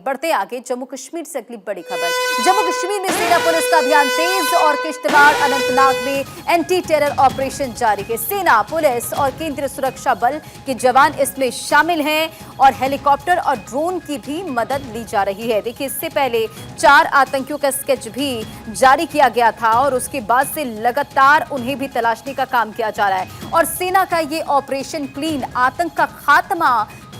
बढ़ते आगे जम्मू कश्मीर से अगली बड़ी खबर। जम्मू कश्मीर में सेना पुलिस का अभियान तेज और किश्तवाड़ अनंतनाग में एंटी टेरर ऑपरेशन जारी है। सेना पुलिस और केंद्रीय सुरक्षा बल के जवान इसमें शामिल हैं और हेलीकॉप्टर और ड्रोन की भी मदद ली जा रही है। देखिए, इससे पहले 4 आतंकियों का स्केच भी जारी किया गया था और उसके बाद से लगातार उन्हें भी तलाशने का काम किया जा रहा है और सेना का ये ऑपरेशन क्लीन आतंक का खात्मा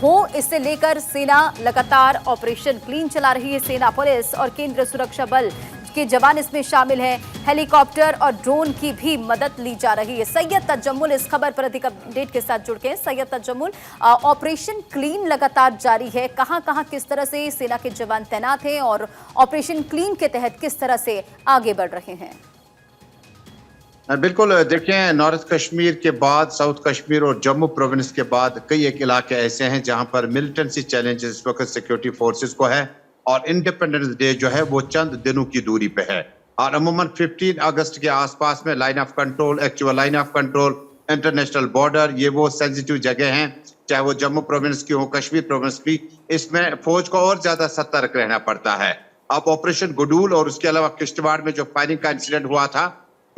हो, इसे लेकर सेना लगातार ऑपरेशन क्लीन चला रही है। सेना पुलिस और केंद्रीय सुरक्षा बल के जवान इसमें शामिल हैं। हेलीकॉप्टर और ड्रोन की भी मदद ली जा रही है। सैयद तजम्मुल इस खबर पर अधिक अपडेट के साथ जुड़ गए। सैयद तजम्मुल, ऑपरेशन क्लीन लगातार जारी है, कहां-कहां किस तरह से सेना के जवान तैनात हैं और ऑपरेशन क्लीन के तहत किस तरह से आगे बढ़ रहे हैं? बिल्कुल, देखें, नॉर्थ कश्मीर के बाद साउथ कश्मीर और जम्मू प्रोविंस के बाद कई एक इलाके ऐसे हैं जहां पर मिलिटेंसी चैलेंजेस इस वक्त सिक्योरिटी फोर्सेस को है और इंडिपेंडेंस डे जो है वो चंद दिनों की दूरी पे है और अमूमन 15 अगस्त के आसपास में line of control, actual line of control, international border, ये वो सेंसिटिव जगह हैं, चाहे वो जम्मू प्रोविंस की हो, कश्मीर प्रोविंस की, इसमें फौज को और ज्यादा सतर्क रहना पड़ता है। अब ऑपरेशन गुडूल और उसके अलावा किश्तवाड़ में जो फायरिंग का इंसिडेंट हुआ था,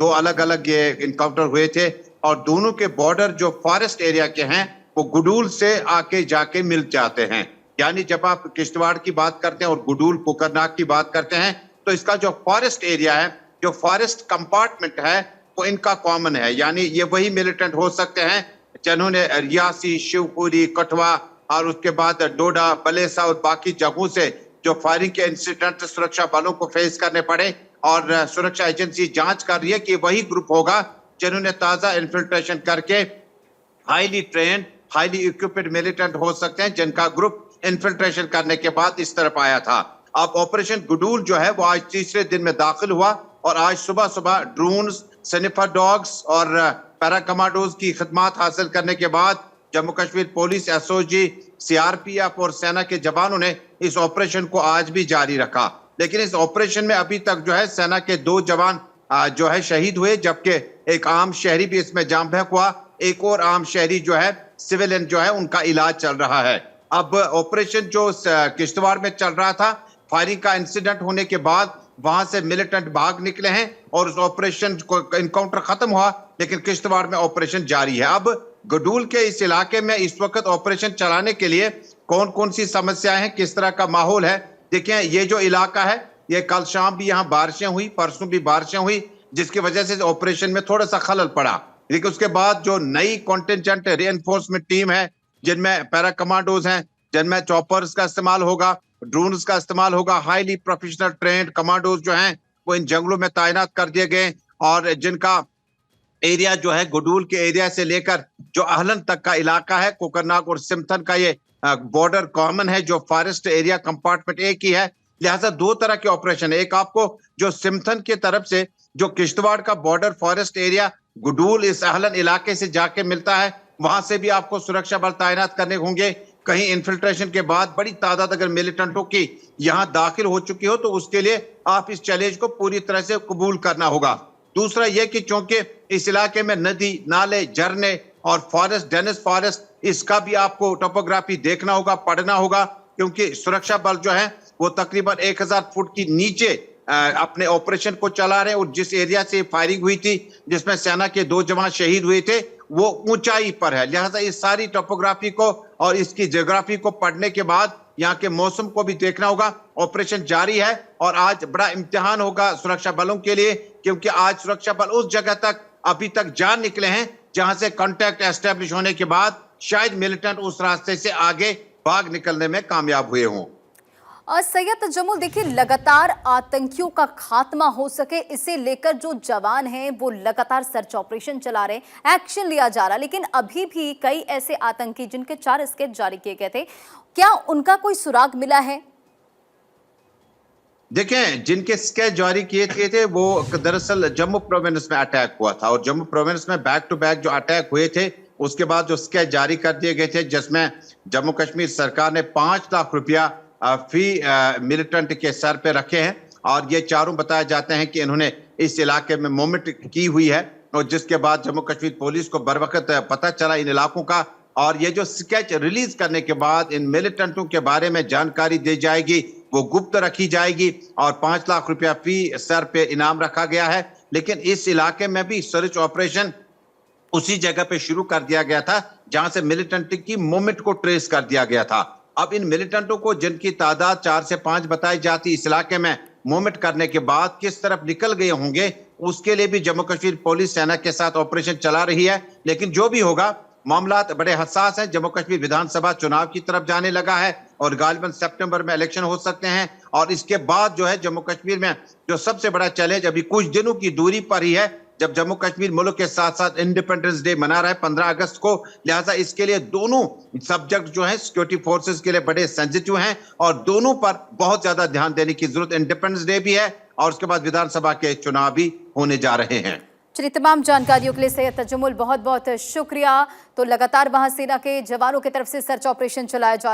2 अलग अलग ये इनकाउंटर हुए थे और दोनों के बॉर्डर जो फॉरेस्ट एरिया के हैं वो गुडूल से आके जाके मिल जाते हैं। यानी जब आप किश्तवाड़ की बात करते हैं और गुडूल कोकरनाग की बात करते हैं तो इसका जो फॉरेस्ट एरिया है, जो फॉरेस्ट कंपार्टमेंट है, वो इनका कॉमन है। यानी ये वही मिलिटेंट हो सकते हैं जिन्होंने रियासी, शिवपुरी, कठवा और उसके बाद डोडा, बलेसा और बाकी जगहों से जो फायरिंग के इंसिडेंट सुरक्षा बलों को फेस करने पड़े और सुरक्षा एजेंसी जांच कर रही है कि वही ग्रुप होगा जिन्होंने ताजा इन्फिल्ट्रेशन करके highly trained, highly equipped militant हो सकते हैं जिनका ग्रुप इन्फिल्ट्रेशन करने के बाद इस तरफ आया था। अब ऑपरेशन गुडूल जो है वो आज तीसरे दिन में दाखिल हुआ और आज सुबह सुबह ड्रोन्स, स्निफर डॉग्स और पैरा कमांडोज की खिदमत हासिल करने के बाद Jammu Kashmir police, SOG, CRPF और सेना के जवानों ने इस ऑपरेशन को आज भी जारी रखा। लेकिन इस ऑपरेशन में अभी तक जो है सेना के 2 जवान जो है शहीद हुए, जबकि एक आम शहरी भी इसमें जाम बहक हुआ। एक और आम शहरी जो है सिविलियन जो है उनका इलाज चल रहा है। अब ऑपरेशन जो किश्तवाड़ में चल रहा था, फायरिंग का इंसिडेंट होने के बाद वहां से मिलिटेंट भाग निकले हैं और उस ऑपरेशन को इनकाउंटर खत्म हुआ, लेकिन किश्तवाड़ में ऑपरेशन जारी है। अब गुडूल के इस इलाके में इस वक्त ऑपरेशन चलाने के लिए कौन कौन सी समस्याएं हैं, किस तरह का माहौल है? देखिए, ये जो इलाका है, ये कल शाम भी यहाँ बारिशें हुई, परसों भी बारिशें हुई, जिसकी वजह से ऑपरेशन में थोड़ा सा खलल पड़ा। लेकिन उसके बाद जो नई कॉन्टिंजेंट रीएनफोर्समेंट टीम है, जिनमें पैरा कमांडोज हैं, जिनमें चॉपर्स का इस्तेमाल होगा, ड्रोन्स का इस्तेमाल होगा, हाईली प्रोफेशनल ट्रेंड कमांडोज जो हैं वो इन जंगलों में तैनात कर दिए गए और जिनका एरिया जो है गुडूल के एरिया से लेकर जो अहलन तक का इलाका है, कोकरनाग और सिमथन का ये बॉर्डर कॉमन है, जो फॉरेस्ट एरिया कंपार्टमेंट एक ही है। लिहाजा 2 तरह के ऑपरेशन है। एक आपको जो सिमथन की तरफ से जो किश्तवाड़ का बॉर्डर फॉरेस्ट एरिया गुडूल इस अहलन इलाके से जाके मिलता है, वहां से भी आपको सुरक्षा बल तैनात करने होंगे। कहीं इन्फिल्ट्रेशन के बाद बड़ी तादाद अगर मिलिटेंटों की यहाँ दाखिल हो चुकी हो तो उसके लिए आप इस चैलेंज को पूरी तरह से कबूल करना होगा। दूसरा यह कि चूंकि इस इलाके में नदी, नाले, झरने और फॉरेस्ट, डेनिस फॉरेस्ट, इसका भी आपको टोपोग्राफी देखना होगा, पढ़ना होगा, क्योंकि सुरक्षा बल जो है वो तकरीबन 1000 फुट की नीचे अपने ऑपरेशन को चला रहे हैं और जिस एरिया से फायरिंग हुई थी, जिसमें सेना के 2 जवान शहीद हुए थे, वो ऊंचाई पर है। लिहाजा इस सारी टोपोग्राफी को और इसकी ज्योग्राफी को पढ़ने के बाद यहाँ के मौसम को भी देखना होगा। ऑपरेशन जारी है और आज बड़ा इम्तिहान होगा सुरक्षा बलों के लिए, क्योंकि आज सुरक्षा बल उस जगह तक अभी तक जा निकले हैं जहां से कांटेक्ट एस्टेब्लिश होने के बाद शायद मिलिटेंट उस रास्ते से आगे भाग निकलने में कामयाब हुए हों। सैयद तजम्मुल, देखिए, लगातार आतंकियों का खात्मा हो सके इसे लेकर जो जवान हैं वो लगातार सर्च ऑपरेशन चला रहे हैं, एक्शन लिया जा रहा है, लेकिन अभी भी कई ऐसे आतंकी जिनके 4 स्केच जारी किए गए थे, क्या उनका कोई सुराग मिला है? देखें, जिनके स्केच जारी किए थे वो दरअसल जम्मू प्रोविंस में अटैक हुआ था और जम्मू प्रोविंस में बैक टू बैक जो अटैक हुए थे उसके बाद जो स्केच जारी कर दिए गए थे, जिसमें जम्मू कश्मीर सरकार ने 5 लाख रुपया फी मिलिटेंट के सर पे रखे हैं और ये चारों बताए जाते हैं कि इन्होंने इस इलाके में मूवमेंट की हुई है और जिसके बाद जम्मू कश्मीर पुलिस को बर वक्त पता चला इन इलाकों का और ये जो स्केच रिलीज करने के बाद इन मिलिटेंटों के बारे में जानकारी दी जाएगी वो गुप्त रखी जाएगी और 5 लाख रुपया फी सर पे इनाम रखा गया है। लेकिन इस इलाके में भी सर्च ऑपरेशन उसी जगह पे शुरू कर दिया गया था जहां से मिलिटेंट की मूवमेंट को ट्रेस कर दिया गया था। अब इन मिलिटेंटों को जिनकी तादाद 4 से 5 बताई जाती इस इलाके में मूवमेंट करने के बाद किस तरफ निकल गए होंगे, उसके लिए भी जम्मू कश्मीर पुलिस सेना के साथ ऑपरेशन चला रही है। लेकिन जो भी होगा, मामला बड़े हसास हैं। जम्मू कश्मीर विधानसभा चुनाव की तरफ जाने लगा है और गालिबन सितंबर में इलेक्शन हो सकते हैं। और इसके बाद जो है जम्मू कश्मीर में जो सबसे बड़ा चैलेंज अभी कुछ दिनों की दूरी पर ही है, जब जम्मू कश्मीर मुल्क के साथ साथ इंडिपेंडेंस डे मना रहा है 15 अगस्त को। लिहाजा इसके लिए दोनों सब्जेक्ट जो है सिक्योरिटी फोर्सेस के लिए बड़े सेंसिटिव हैं और दोनों पर बहुत ज्यादा ध्यान देने की जरूरत। इंडिपेंडेंस डे भी है और उसके बाद विधानसभा के चुनाव भी होने जा रहे हैं। चलिए, तमाम जानकारियों के लिए सैयद तजुमुल बहुत बहुत शुक्रिया। तो लगातार वहां सेना के जवानों की तरफ से सर्च ऑपरेशन चलाया जा